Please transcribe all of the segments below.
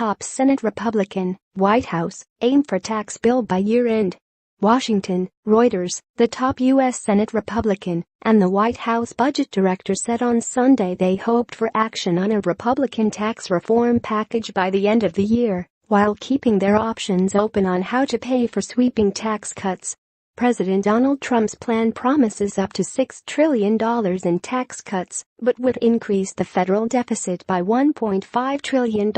top Senate Republican, White House, aim for tax bill by year-end. Washington, Reuters, the top U.S. Senate Republican and the White House budget director said on Sunday they hoped for action on a Republican tax reform package by the end of the year, while keeping their options open on how to pay for sweeping tax cuts. President Donald Trump's plan promises up to $6 trillion in tax cuts, but would increase the federal deficit by $1.5 trillion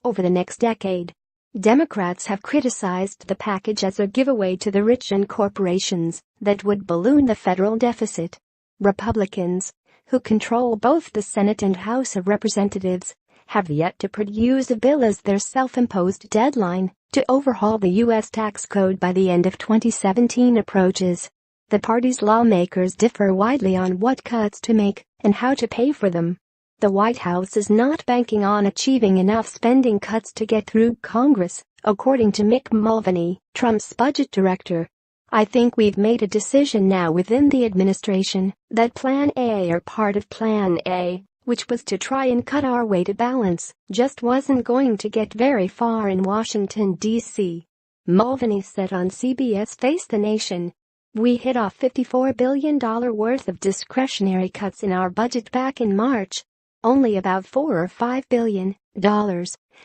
over the next decade. Democrats have criticized the package as a giveaway to the rich and corporations that would balloon the federal deficit. Republicans, who control both the Senate and House of Representatives, have yet to produce a bill as their self-imposed deadline to overhaul the U.S. tax code by the end of 2017 approaches. The party's lawmakers differ widely on what cuts to make and how to pay for them. The White House is not banking on achieving enough spending cuts to get through Congress, according to Mick Mulvaney, Trump's budget director. I think we've made a decision now within the administration that Plan A or part of Plan A, which was to try and cut our way to balance, just wasn't going to get very far in Washington, D.C. Mulvaney said on CBS Face the Nation. We hit off $54 billion worth of discretionary cuts in our budget back in March. Only about $4 or $5 billion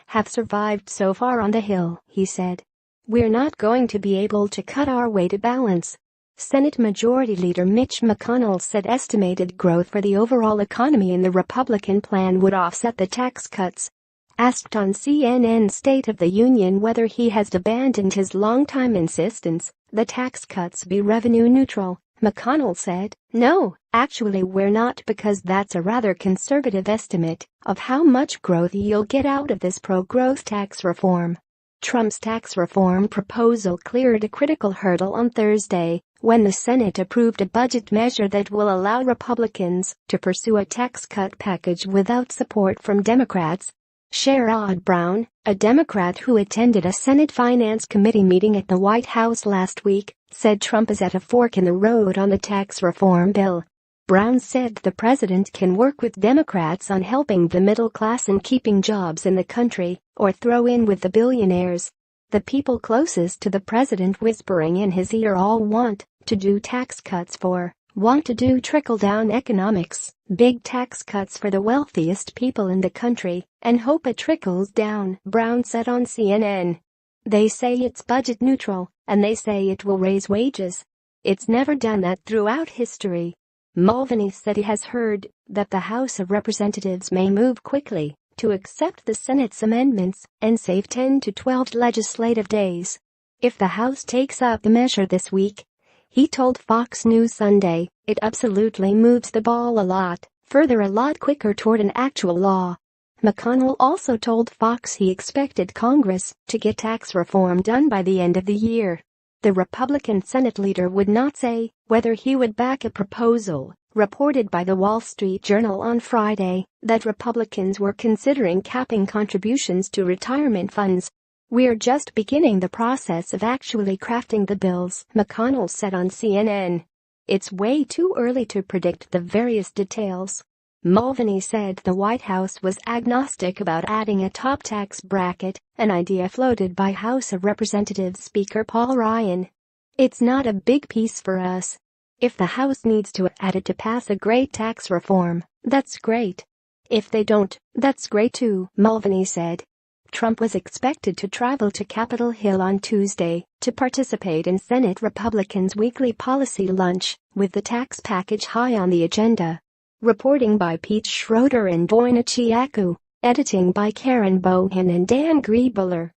have survived so far on the Hill, he said. We're not going to be able to cut our way to balance. Senate Majority Leader Mitch McConnell said estimated growth for the overall economy in the Republican plan would offset the tax cuts. Asked on CNN's State of the Union whether he has abandoned his longtime insistence that tax cuts be revenue neutral, McConnell said, "No, actually we're not, because that's a rather conservative estimate of how much growth you'll get out of this pro-growth tax reform." Trump's tax reform proposal cleared a critical hurdle on Thursday when the Senate approved a budget measure that will allow Republicans to pursue a tax cut package without support from Democrats. Sherrod Brown, a Democrat who attended a Senate Finance Committee meeting at the White House last week, said Trump is at a fork in the road on the tax reform bill. Brown said the president can work with Democrats on helping the middle class and keeping jobs in the country, or throw in with the billionaires. The people closest to the president whispering in his ear all want to do tax cuts want to do trickle-down economics, big tax cuts for the wealthiest people in the country, and hope it trickles down, Brown said on CNN. They say it's budget neutral, and they say it will raise wages. It's never done that throughout history. Mulvaney said he has heard that the House of Representatives may move quickly to accept the Senate's amendments and save 10 to 12 legislative days if the House takes up the measure this week. He told Fox News Sunday, "It absolutely moves the ball a lot quicker toward an actual law." McConnell also told Fox he expected Congress to get tax reform done by the end of the year. The Republican Senate leader would not say whether he would back a proposal, reported by the Wall Street Journal on Friday, that Republicans were considering capping contributions to retirement funds. "We're just beginning the process of actually crafting the bills," McConnell said on CNN. "It's way too early to predict the various details." Mulvaney said the White House was agnostic about adding a top tax bracket, an idea floated by House of Representatives Speaker Paul Ryan. "It's not a big piece for us. If the House needs to add it to pass a great tax reform, that's great. If they don't, that's great too," Mulvaney said. Trump was expected to travel to Capitol Hill on Tuesday to participate in Senate Republicans' weekly policy lunch, with the tax package high on the agenda. Reporting by Pete Schroeder and Boyna Chiaku, editing by Karen Bohan and Dan Griebler.